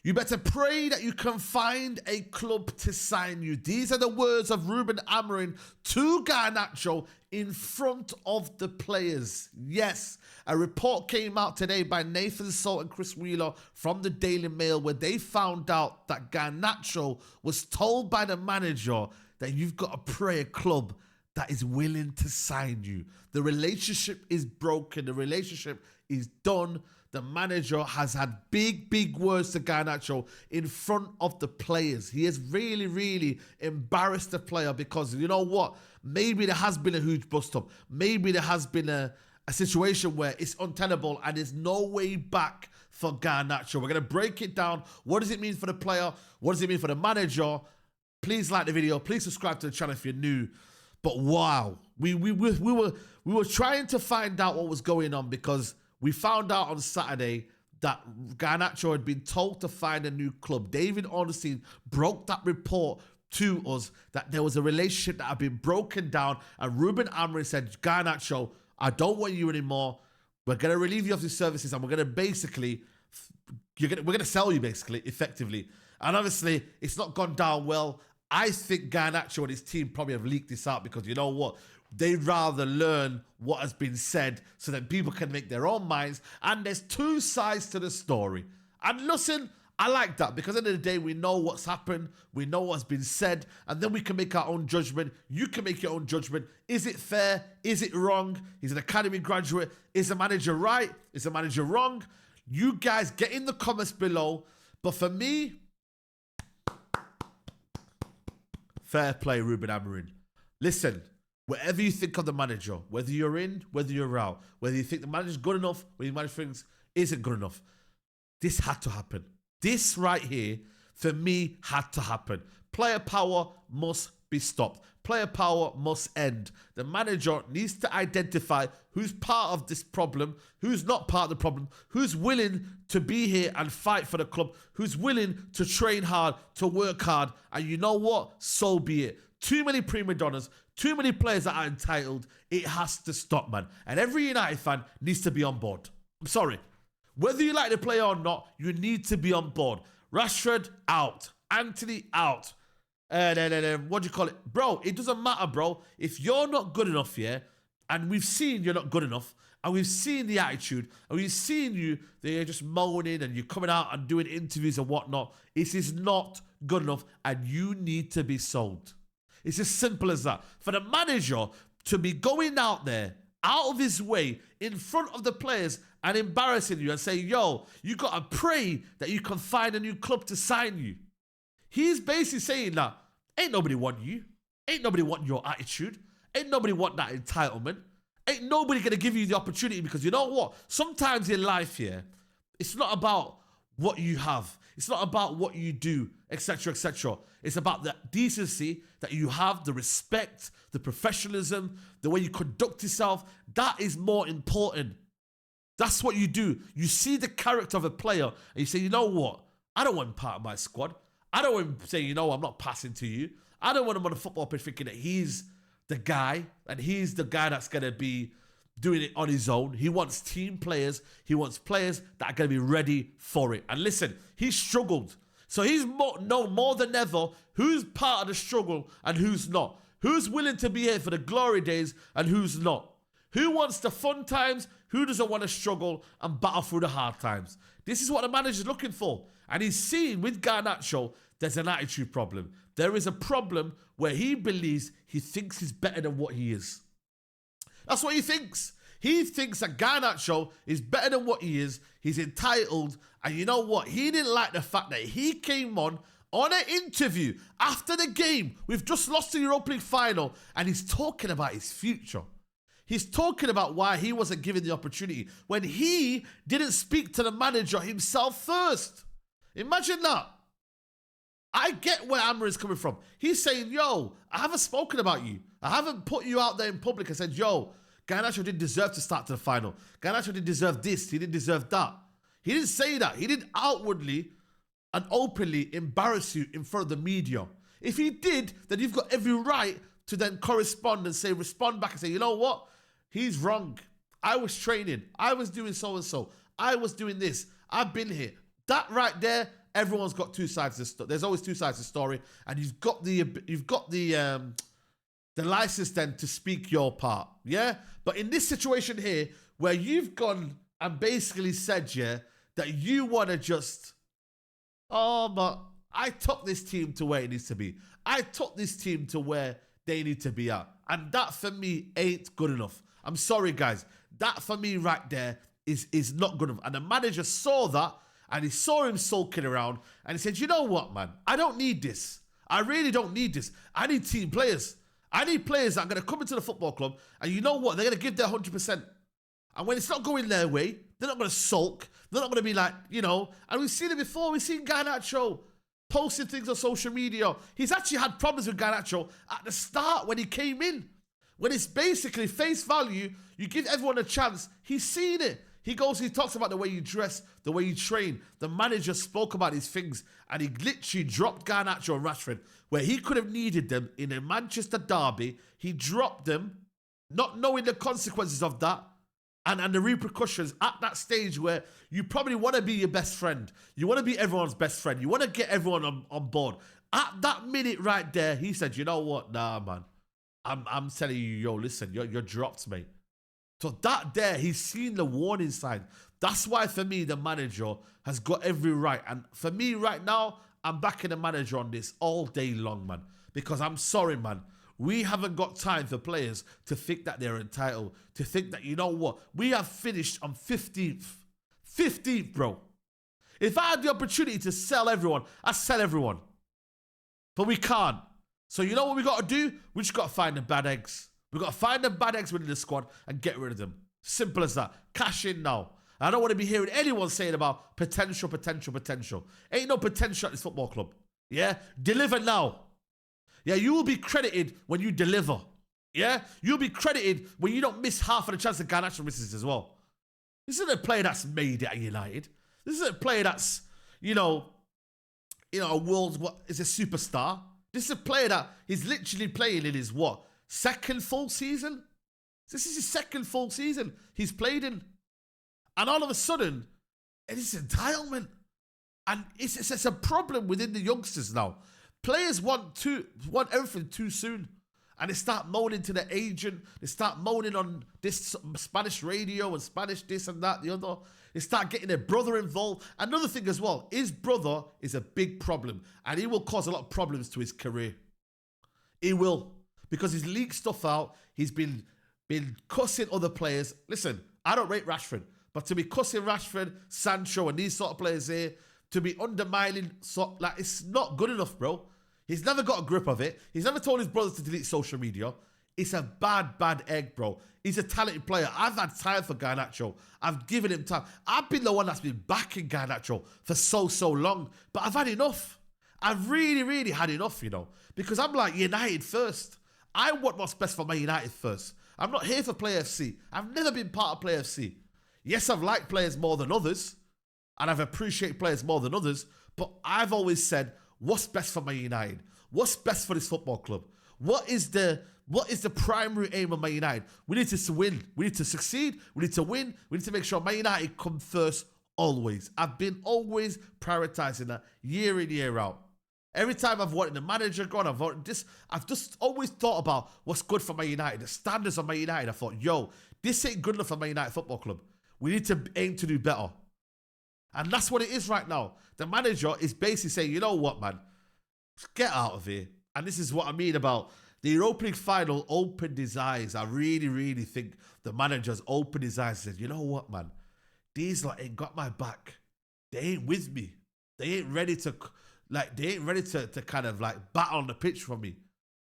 You better pray that you can find a club to sign you. These are the words of Rúben Amorim to Garnacho in front of the players. Yes, a report came out today by Nathan Salt and Chris Wheeler from the Daily Mail where they found out that Garnacho was told by the manager that you've got to pray a club that is willing to sign you. The relationship is broken. The relationship is done. The manager has had big words to Garnacho in front of the players. He has really embarrassed the player because, you know what? Maybe there has been a huge bust-up. Maybe there has been a situation where it's untenable and there's no way back for Garnacho. We're going to break it down. What does it mean for the player? What does it mean for the manager? Please like the video. Please subscribe to the channel if you're new. But wow, we were trying to find out what was going on because we found out on Saturday that Garnacho had been told to find a new club. David Ornstein broke that report to us that there was a relationship that had been broken down, and Rúben Amorim said, Garnacho, I don't want you anymore. We're going to relieve you of these services, and we're going to basically, we're going to sell you basically, effectively. And obviously, it's not gone down well. I think Garnacho and his team probably have leaked this out because you know what? They'd rather learn what has been said so that people can make their own minds. And there's two sides to the story. And listen, I like that because at the end of the day, we know what's happened. We know what's been said. And then we can make our own judgment. You can make your own judgment. Is it fair? Is it wrong? He's an academy graduate. Is the manager right? Is the manager wrong? You guys get in the comments below. But for me, fair play, Rúben Amorim. Listen, whatever you think of the manager, whether you're in, whether you're out, whether you think the manager's good enough, whether the manager thinks isn't good enough, this had to happen. This right here, for me, had to happen. Player power must be stopped. Player power must end. The manager needs to identify who's part of this problem, who's not part of the problem, who's willing to be here and fight for the club, who's willing to train hard, to work hard, and you know what? So be it. Too many prima donnas, too many players that are entitled. It has to stop, man. And every United fan needs to be on board. I'm sorry. Whether you like the player or not, you need to be on board. Rashford, out. Anthony, out. What do you call it? Bro, it doesn't matter, bro. If you're not good enough, yeah, and we've seen you're not good enough, and we've seen the attitude, and we've seen you, they're just moaning, and you're coming out and doing interviews and whatnot, it is not good enough, and you need to be sold. It's as simple as that. For the manager to be going out there, out of his way, in front of the players, and embarrassing you and saying, yo, you got to pray that you can find a new club to sign you. He's basically saying that ain't nobody want you. Ain't nobody want your attitude. Ain't nobody want that entitlement. Ain't nobody going to give you the opportunity because you know what? Sometimes in life, yeah, it's not about what you have. It's not about what you do, etc., etc. It's about the decency that you have, the respect, the professionalism, the way you conduct yourself. That is more important. That's what you do. You see the character of a player and you say, you know what? I don't want him part of my squad. I don't want him saying, you know, I'm not passing to you. I don't want him on the football pitch thinking that he's the guy and he's the guy that's going to be doing it on his own. He wants team players. He wants players that are going to be ready for it. And listen, he's struggled. So he's known more than ever who's part of the struggle and who's not. Who's willing to be here for the glory days and who's not. Who wants the fun times? Who doesn't want to struggle and battle through the hard times? This is what the manager's looking for. And he's seen with Garnacho, there's an attitude problem. There is a problem where he believes he thinks he's better than what he is. That's what he thinks. He thinks that Garnacho is better than what he is. He's entitled. And you know what? He didn't like the fact that he came on an interview after the game. We've just lost the Europa League final. And he's talking about his future. He's talking about why he wasn't given the opportunity when he didn't speak to the manager himself first. Imagine that. I get where Amr is coming from. He's saying, yo, I haven't spoken about you. I haven't put you out there in public and said, yo, Garnacho didn't deserve to start to the final. Garnacho didn't deserve this. He didn't deserve that. He didn't say that. He didn't outwardly and openly embarrass you in front of the media. If he did, then you've got every right to then correspond and say, respond back and say, you know what? He's wrong. I was training. I was doing so-and-so. I was doing this. I've been here. That right there, everyone's got two sides. There's always two sides of the story, and you've got the license then to speak your part, yeah. But in this situation here, where you've gone and basically said, yeah, that you want to just, oh, but I took this team to where it needs to be. I took this team to where they need to be at, and that for me ain't good enough. I'm sorry, guys. That for me right there is not good enough. And the manager saw that, and he saw him sulking around, and he said, you know what, man? I don't need this. I really don't need this. I need team players. I need players that are going to come into the football club, and you know what? They're going to give their 100%. And when it's not going their way, they're not going to sulk. They're not going to be like, and we've seen it before. We've seen Garnacho posting things on social media. He's actually had problems with Garnacho at the start when he came in. When it's basically face value, you give everyone a chance. He's seen it. He talks about the way you dress, the way you train. The manager spoke about his things, and he literally dropped Garnacho and Rashford where he could have needed them in a Manchester derby. He dropped them, not knowing the consequences of that and the repercussions at that stage where you probably want to be your best friend. You want to be everyone's best friend. You want to get everyone on board. At that minute right there, he said, you know what? Nah, man. I'm telling you, yo, listen, you're dropped, mate. So that there, he's seen the warning sign. That's why, for me, the manager has got every right. And for me, right now, I'm backing the manager on this all day long, man. Because I'm sorry, man. We haven't got time for players to think that they're entitled. To think that, you know what? We have finished on 15th. 15th, bro. If I had the opportunity to sell everyone, I'd sell everyone. But we can't. So you know what we got to do? We just got to find the bad eggs. We got to find the bad eggs within the squad and get rid of them. Simple as that. Cash in now. I don't want to be hearing anyone saying about potential. Ain't no potential at this football club. Yeah? Deliver now. Yeah, you will be credited when you deliver. Yeah? You'll be credited when you don't miss half of the chance that Garnacho misses as well. This isn't a player that's made it at United. This isn't a player that's, a world's, is a superstar. This is a player that he's literally playing in his, second full season? This is his second full season he's played in. And all of a sudden, it is entitlement. And it's a problem within the youngsters now. Players want everything too soon. And they start moaning to the agent. They start moaning on this Spanish radio and Spanish this and that, the other. They start getting their brother involved. Another thing as well, his brother is a big problem. And he will cause a lot of problems to his career. He will. Because he's leaked stuff out. He's been cussing other players. Listen, I don't rate Rashford. But to be cussing Rashford, Sancho and these sort of players here, to be undermining, it's not good enough, bro. He's never got a grip of it. He's never told his brothers to delete social media. It's a bad egg, bro. He's a talented player. I've had time for Garnacho. I've given him time. I've been the one that's been backing Garnacho for so long. But I've had enough. I've really had enough, because I'm like United first. I want what's best for my United first. I'm not here for Play FC. I've never been part of Play FC. Yes, I've liked players more than others, and I've appreciated players more than others, but I've always said, what's best for my United? What's best for this football club? What is the primary aim of Man United? We need to win. We need to succeed. We need to win. We need to make sure Man United come first always. I've been always prioritising that year in, year out. Every time I've wanted the manager gone, I've wanted this. I've just always thought about what's good for Man United, the standards of Man United. I thought, this ain't good enough for Man United Football Club. We need to aim to do better. And that's what it is right now. The manager is basically saying, you know what, man? Get out of here. And this is what I mean about the Europa League final opened his eyes. I really think the manager's opened his eyes and said, you know what, man? These ain't got my back. They ain't with me. They ain't ready to kind of battle on the pitch for me.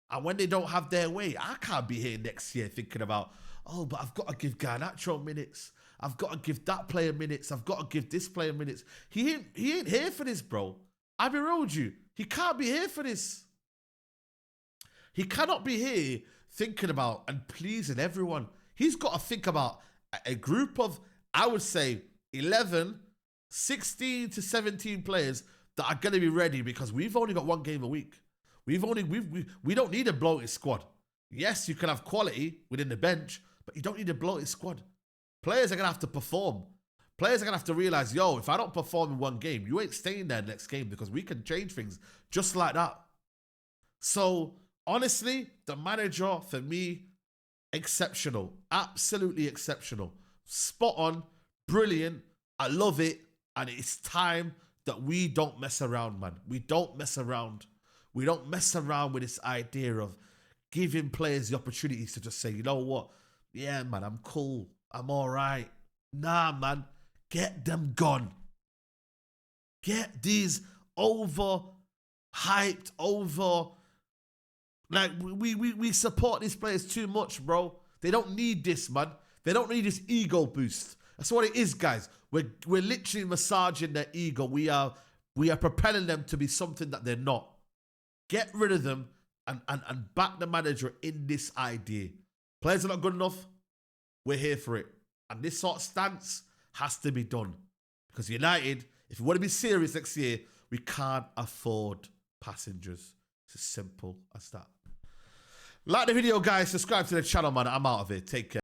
And when they don't have their way, I can't be here next year thinking about, but I've got to give Garnacho minutes. I've got to give that player minutes. I've got to give this player minutes. He ain't here for this, bro. I be real with you. He can't be here for this. He cannot be here thinking about and pleasing everyone. He's got to think about a group of, I would say, 11, 16 to 17 players that are going to be ready because we've only got one game a week. We don't need a bloated squad. Yes, you can have quality within the bench, but you don't need a bloated squad. Players are going to have to perform. Players are going to have to realize, yo, if I don't perform in one game, you ain't staying there next game because we can change things just like that. So, honestly, the manager, for me, exceptional. Absolutely exceptional. Spot on. Brilliant. I love it. And it's time that we don't mess around, man. We don't mess around. We don't mess around with this idea of giving players the opportunities to just say, you know what? Yeah, man, I'm cool. I'm all right. Nah, man. Get them gone. Get these overhyped, like, we support these players too much, bro. They don't need this, man. They don't need this ego boost. That's what it is, guys. We're literally massaging their ego. We are propelling them to be something that they're not. Get rid of them and back the manager in this idea. Players are not good enough. We're here for it. And this sort of stance has to be done. Because United, if we want to be serious next year, we can't afford passengers. It's as simple as that. Like the video, guys. Subscribe to the channel, man. I'm out of here. Take care.